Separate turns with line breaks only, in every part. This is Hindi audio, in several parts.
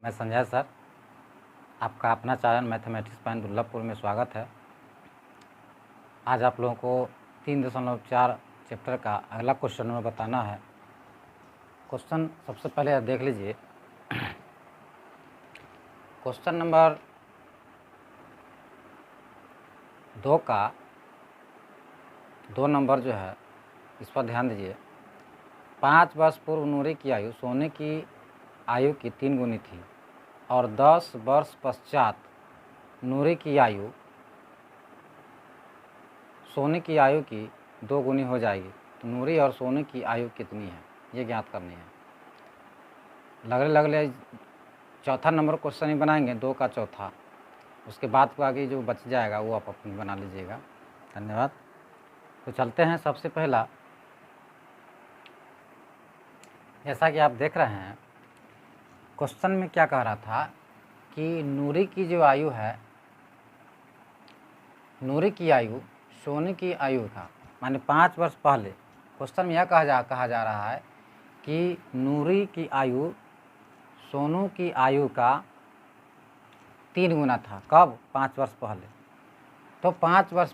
मैं संजय सर, आपका अपना चैनल मैथमेटिक्स पॉइंट दुर्लभपुर में स्वागत है। आज आप लोगों को 3.4 चैप्टर का अगला क्वेश्चन में बताना है। क्वेश्चन सबसे पहले देख लीजिए। क्वेश्चन नंबर 2 का 2 नंबर जो है इस पर ध्यान दीजिए। 5 वर्ष पूर्व नूरी की आयु सोने की आयु की 3 गुनी थी और 10 वर्ष पश्चात नूरी की आयु सोने की आयु की 2 गुनी हो जाएगी। तो नूरी और सोने की आयु कितनी है ये ज्ञात करनी है। लगले चौथा नंबर क्वेश्चन ही बनाएंगे, 2 का चौथा। उसके बाद को आगे जो बच जाएगा वो आप अपनी बना लीजिएगा। धन्यवाद। तो चलते हैं। सबसे पहला, जैसा कि आप देख रहे हैं क्वेश्चन में क्या कह रहा था कि नूरी की जो आयु है, नूरी की आयु सोने की आयु का माने 5 वर्ष पहले। क्वेश्चन में यह कहा जा रहा है कि नूरी की आयु सोनू की आयु का 3 गुना था। कब? 5 वर्ष पहले। तो 5 वर्ष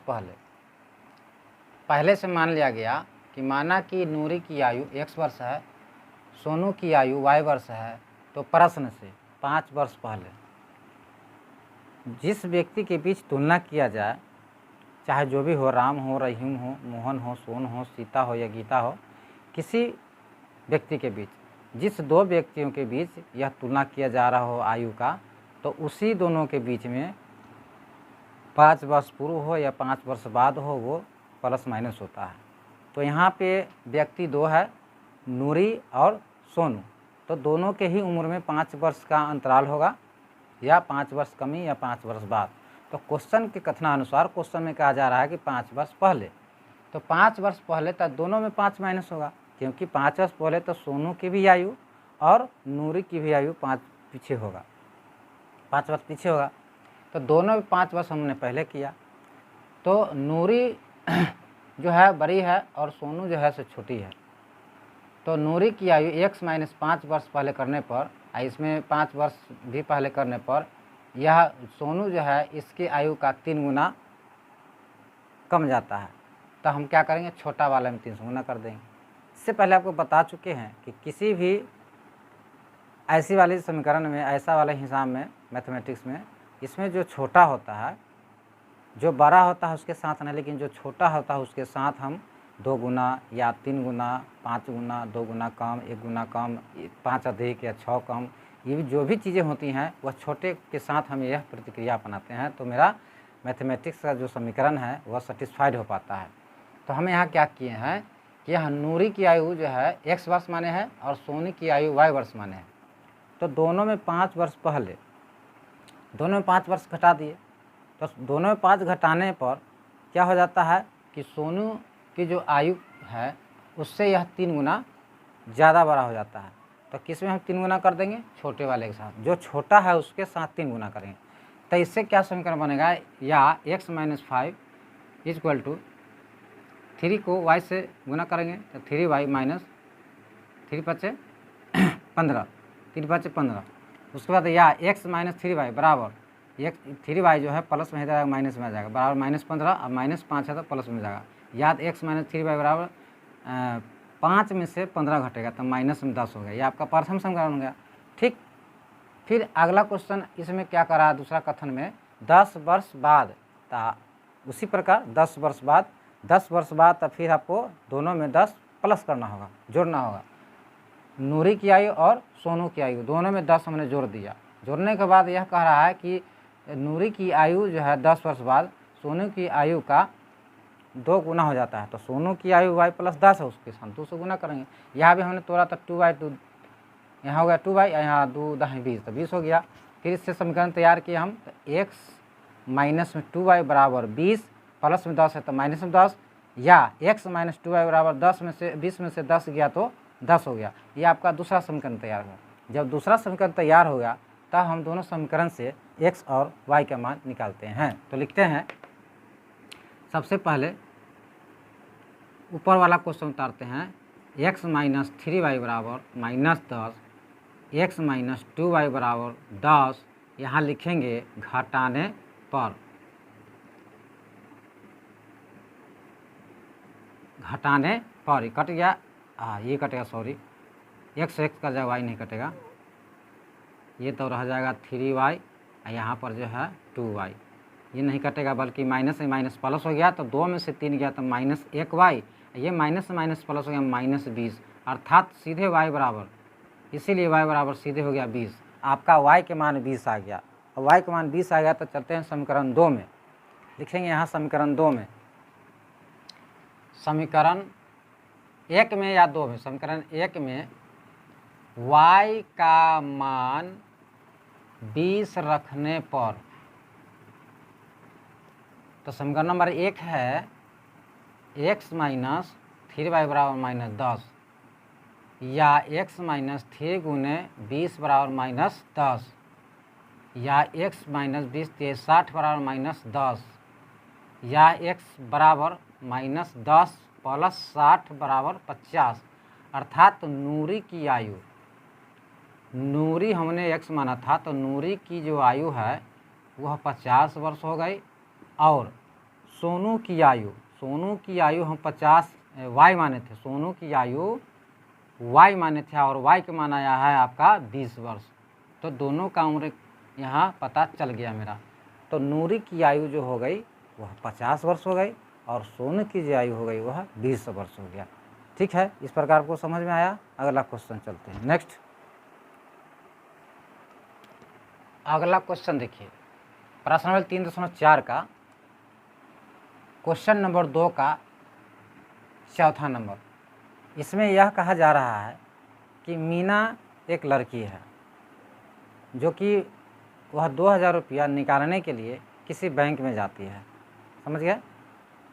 पहले से मान लिया गया कि माना कि नूरी की आयु x वर्ष है, सोनू की आयु y वर्ष है। तो प्रश्न से 5 वर्ष पहले जिस व्यक्ति के बीच तुलना किया जाए, चाहे जो भी हो, राम हो, रहीम हो, मोहन हो, सोन हो, सीता हो या गीता हो, किसी व्यक्ति के बीच जिस 2 व्यक्तियों के बीच यह तुलना किया जा रहा हो आयु का, तो उसी दोनों के बीच में 5 वर्ष पूर्व हो या 5 वर्ष बाद हो, वो प्लस माइनस होता है। तो यहाँ पे व्यक्ति 2 है, नूरी और सोनू। तो दोनों के ही उम्र में 5 वर्ष का अंतराल होगा, या 5 वर्ष कमी या 5 वर्ष बाद। तो क्वेश्चन के कथनानुसार क्वेश्चन में कहा जा रहा है कि 5 वर्ष पहले। तो 5 वर्ष पहले तक दोनों में 5 माइनस होगा, क्योंकि 5 वर्ष पहले तो सोनू की भी आयु और नूरी की भी आयु 5 पीछे होगा, 5 वर्ष पीछे होगा। तो दोनों में 5 वर्ष हमने पहले किया। तो नूरी जो है बड़ी है और सोनू जो है सो छोटी है। तो नूरी की आयु x माइनस 5 वर्ष पहले करने पर, इसमें 5 वर्ष भी पहले करने पर, यह सोनू जो है इसकी आयु का 3 गुना कम जाता है। तो हम क्या करेंगे, छोटा वाले में 3 गुना कर देंगे। इससे पहले आपको बता चुके हैं कि किसी भी ऐसी वाली समीकरण में, ऐसा वाले हिसाब में, मैथमेटिक्स में, इसमें जो छोटा होता है, जो बड़ा होता है उसके साथ नहीं, लेकिन जो छोटा होता है उसके साथ हम 2 गुना या 3 गुना, 5 गुना, 2 गुना कम, 1 गुना कम, 5 अधिक या 6 कम, ये भी जो भी चीज़ें होती हैं वह छोटे के साथ हम यह प्रतिक्रिया अपनाते हैं। तो मेरा मैथमेटिक्स का जो समीकरण है वह सेटिस्फाइड हो पाता है। तो हम यहाँ क्या किए हैं कि यह नूरी की आयु जो है x वर्ष माने है और सोनी की आयु y वर्ष माने है। तो दोनों में 5 वर्ष पहले, दोनों में 5 वर्ष घटा दिए। तो दोनों में 5 घटाने पर क्या हो जाता है कि सोनू की जो आयु है उससे यह 3 गुना ज़्यादा बड़ा हो जाता है। तो किस में हम 3 गुना कर देंगे, छोटे वाले के साथ। जो छोटा है उसके साथ 3 गुना करेंगे। तो इससे क्या समीकरण बनेगा, या x माइनस 5 इक्वल टू 3 को y से गुना करेंगे तो 3y माइनस 3 पचे 15, 3 पचे 15। उसके बाद या x माइनस 3y बराबर 3y जो है प्लस में जाएगा, माइनस में आ जाएगा, बराबर माइनस 15। अब माइनस 5 है तो प्लस में जाएगा। याद x माइनस 3y बराबर 5 में से 15 घटेगा तो माइनस में 10 हो गया। ये आपका प्रथम समीकरण हो गया। ठीक। फिर अगला क्वेश्चन इसमें क्या करा, दूसरा कथन में 10 वर्ष बाद, उसी प्रकार 10 वर्ष बाद तो फिर आपको दोनों में 10 प्लस करना होगा, जोड़ना होगा। नूरी की आयु और सोनू की आयु दोनों में 10 हमने जोड़ दिया। जोड़ने के बाद यह कह रहा है कि नूरी की आयु जो है 10 वर्ष बाद सोनू की आयु का 2 गुना हो जाता है। तो सोनू की आयु y प्लस 10 है, उसके साथ 2 से गुना करेंगे। यहाँ भी हमने तोड़ा तो 2y2, यहाँ हो गया 2y, यहाँ 2 10 20, तो 20 हो गया। फिर इससे समीकरण तैयार किए हम, तो x माइनस में 2y बराबर 20, प्लस में 10 है तो माइनस में 10, या x माइनस 2y बराबर 10 में से 20 में से 10 गया तो 10 हो गया। ये आपका दूसरा समीकरण तैयार हुआ। जब दूसरा समीकरण तैयार हो गया तब हम दोनों समीकरण से x और y का मान निकालते हैं। तो लिखते हैं, सबसे पहले ऊपर वाला क्वेश्चन उतारते हैं, x माइनस 3y बराबर माइनस 10 x माइनस 2y बराबर 10, यहाँ लिखेंगे घटाने पर, घटाने पर ये कट गया, ये कटेगा, सॉरी x कट जाएगा, y नहीं कटेगा, ये तो रह जाएगा 3y, यहाँ पर जो है 2y, ये नहीं कटेगा बल्कि माइनस से माइनस प्लस हो गया, तो 2 में से 3 गया तो -1y, ये माइनस से माइनस प्लस हो गया -20, अर्थात सीधे y बराबर, इसीलिए y बराबर सीधे हो गया 20। आपका y के मान 20 आ गया, और y के मान 20 आ गया तो चलते हैं समीकरण 2 में, लिखेंगे यहाँ समीकरण 2 में, समीकरण 1 में या 2 में, समीकरण 1 में y का मान 20 रखने पर, तो समीकरण नंबर 1 है x माइनस 3y बराबर -10, या x माइनस 3 गुने 20 बराबर -10, या x माइनस 20 × 60 बराबर -10, या x बराबर -10 प्लस 60 बराबर 50, अर्थात नूरी की आयु, नूरी हमने x माना था, तो नूरी की जो आयु है वह 50 वर्ष हो गई, और सोनू की आयु, सोनू की आयु हम 50 y माने थे, सोनू की आयु y माने थे, और y के मान आया है आपका 20 वर्ष, तो दोनों का उम्र यहाँ पता चल गया मेरा। तो नूरी की आयु जो हो गई वह 50 वर्ष हो गई, और सोनू की जो आयु हो गई वह 20 वर्ष हो गया। ठीक है, इस प्रकार को समझ में आया। अगला क्वेश्चन चलते हैं, नेक्स्ट। अगला क्वेश्चन देखिए, प्रश्न नंबर 3.4 का क्वेश्चन नंबर 2 का चौथा नंबर, इसमें यह कहा जा रहा है कि मीना एक लड़की है जो कि वह 2000 रुपया निकालने के लिए किसी बैंक में जाती है, समझ गए,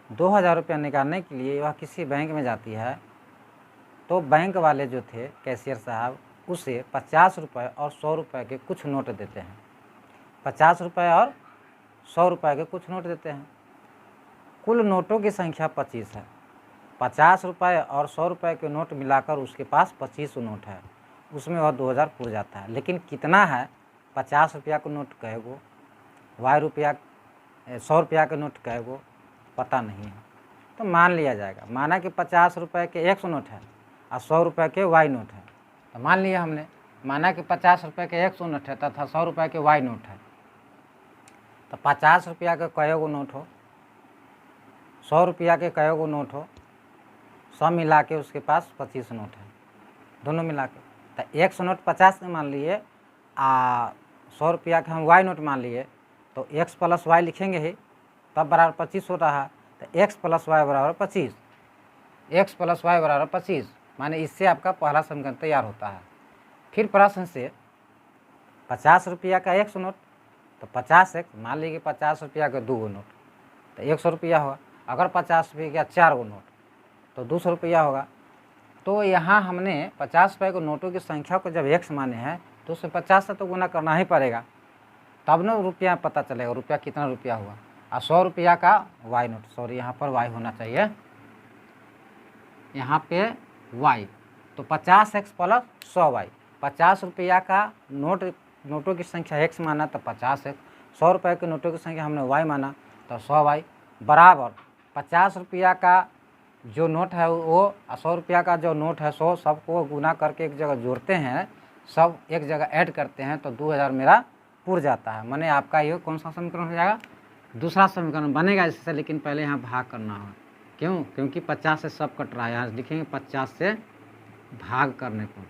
2000 रुपया निकालने के लिए वह किसी बैंक में जाती है, तो बैंक वाले जो थे कैशियर साहब उसे 50 रुपये और 100 रुपये के कुछ नोट देते हैं, 50 रुपये और 100 रुपये के कुछ नोट देते हैं। कुल नोटों की संख्या 25 है, 50 रुपये और 100 रुपये के नोट मिलाकर उसके पास 25 नोट है, उसमें वह 2000 पूर जाता है। लेकिन कितना है, 50 रुपया का नोट कहेगो, y रुपया 100 रुपया के नोट कहेगो, पता नहीं है, तो मान लिया जाएगा। माना कि 50 रुपये के 100 नोट है और 100 रुपये के y नोट है, तो मान लिया हमने। माना कि 50 रुपये के 100 नोट है तथा 100 रुपये के y नोट है, तो 50 रुपया के कएगो नोट हो, 100 रुपया के कएगो नोट हो, सब मिला के उसके पास 25 नोट है, दोनों मिला के। तो 100 नोट 50 के मान लिए, 100 रुपया के हम y नोट मान लिए, तो x प्लस y लिखेंगे ही, तब बराबर 25 हो रहा है, तो x प्लस y बराबर 25, x प्लस y बराबर 25, माने इससे आपका पहला समीकरण तैयार होता है। फिर प्रश्न से 50 रुपया का 100 नोट, तो 50x, मान लीजिए 50 रुपया का 2 नोट, तो 100 रुपया होगा। अगर 50 रुपये का 4 नोट, तो 200 रुपया होगा। तो यहाँ हमने 50 रुपये के नोटों की संख्या को जब x माने हैं, तो उसमें 50 से तो गुना करना ही पड़ेगा, तब ना रुपया पता चलेगा रुपया कितना रुपया हुआ। और 100 रुपया का y नोट, सॉरी यहाँ पर y होना चाहिए, यहाँ पे y, तो 50x प्लस 100y, 50 रुपया का नोटों की संख्या x माना तो 50x, 100 रुपये के नोटों की संख्या हमने y माना तो 100y, बराबर 50 रुपया का जो नोट है वो 100 रुपया का जो नोट है 100, सबको गुना करके एक जगह जोड़ते हैं, सब एक जगह ऐड करते हैं, तो 2000 मेरा पूर जाता है। माने आपका ये कौन सा समीकरण हो जाएगा, दूसरा समीकरण बनेगा इससे। लेकिन पहले यहाँ भाग करना होगा, क्यों, क्योंकि 50 से सब कट रहा है, यहाँ लिखेंगे 50 से भाग करने पर,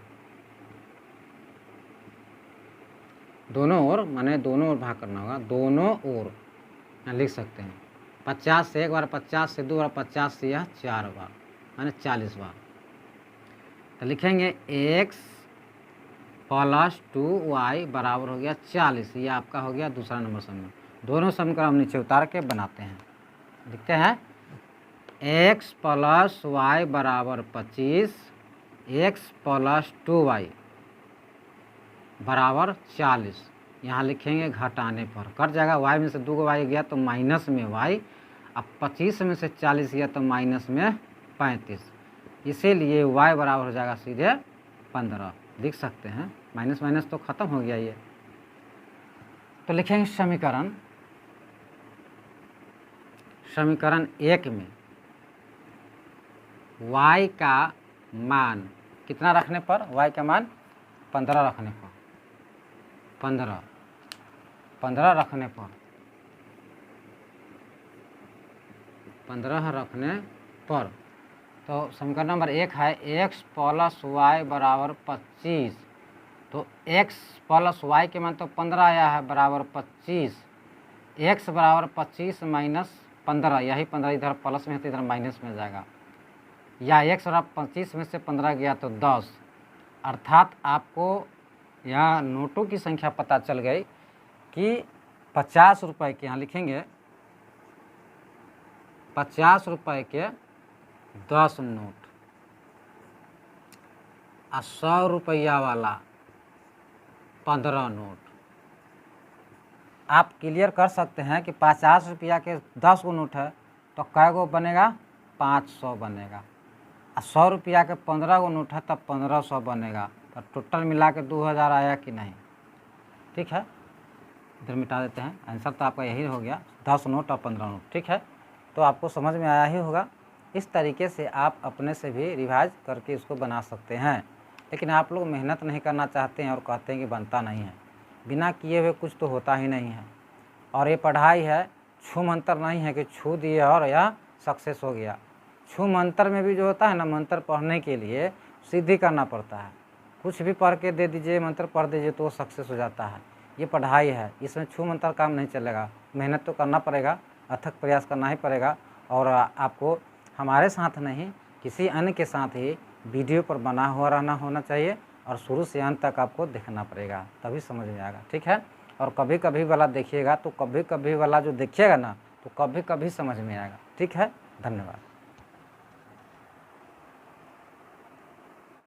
दोनों ओर, माने दोनों ओर भाग करना होगा, दोनों ओर यहाँ लिख सकते हैं। 50 से एक बार, 50 से 2 बार, 50 से यह 4 बार, माने 40 बार। तो लिखेंगे x प्लस 2y बराबर हो गया 40, ये आपका हो गया दूसरा नंबर समीकरण। दोनों समीकरण हम नीचे उतार के बनाते हैं, लिखते हैं x प्लस y बराबर 25, x प्लस 2y बराबर 40, यहाँ लिखेंगे घटाने पर, कट जाएगा, y में से 2 y गया तो माइनस में y, अब 25 में से 40 गया तो माइनस में 35, इसीलिए y बराबर हो जाएगा सीधे 15, लिख सकते हैं माइनस माइनस तो ख़त्म हो गया ये। तो लिखेंगे समीकरण 1 में y का मान कितना रखने पर, y का मान 15 रखने पर, 15 रखने पर, 15 रखने पर, तो समीकरण नंबर 1 है x प्लस वाई बराबर 25। तो x प्लस वाई के मान तो 15 आया है बराबर 25, x बराबर 25 माइनस 15, यही 15 इधर प्लस में है तो इधर माइनस में जाएगा, या x बराबर 25 में से 15 गया तो 10। अर्थात आपको यहाँ नोटों की संख्या पता चल गई कि 50 रुपये के, यहाँ लिखेंगे 50 रुपये के 10 नोट और 100 रुपया वाला 15 नोट। आप क्लियर कर सकते हैं कि 50 रुपया के 10 गो नोट है तो कै गो बनेगा, 500 बनेगा, और 100 रुपया के 15 गो नोट है तब 1500 बनेगा। तो टोटल मिला के 2000 आया कि नहीं। ठीक है, इधर मिटा देते हैं, आंसर तो आपका यही हो गया, 10 नोट और 15 नोट। ठीक है, तो आपको समझ में आया ही होगा। इस तरीके से आप अपने से भी रिवाइज करके इसको बना सकते हैं। लेकिन आप लोग मेहनत नहीं करना चाहते हैं और कहते हैं कि बनता नहीं है। बिना किए हुए कुछ तो होता ही नहीं है। और ये पढ़ाई है, छू मंतर नहीं है कि छू दिए और यह सक्सेस हो गया। छू मंतर में भी जो होता है ना, मंत्र पढ़ने के लिए सिद्धि करना पड़ता है। कुछ भी पढ़ के दे दीजिए, मंत्र पढ़ दीजिए तो वो सक्सेस हो जाता है। ये पढ़ाई है, इसमें छू मंत्र काम नहीं चलेगा। मेहनत तो करना पड़ेगा, अथक प्रयास करना ही पड़ेगा। और आपको हमारे साथ नहीं, किसी अन्य के साथ ही वीडियो पर बना हुआ होना चाहिए और शुरू से अंत तक आपको देखना पड़ेगा, तभी समझ में आएगा। ठीक है, और कभी कभी वाला देखिएगा तो कभी कभी वाला जो देखिएगा ना तो कभी कभी समझ में आएगा। ठीक है, धन्यवाद।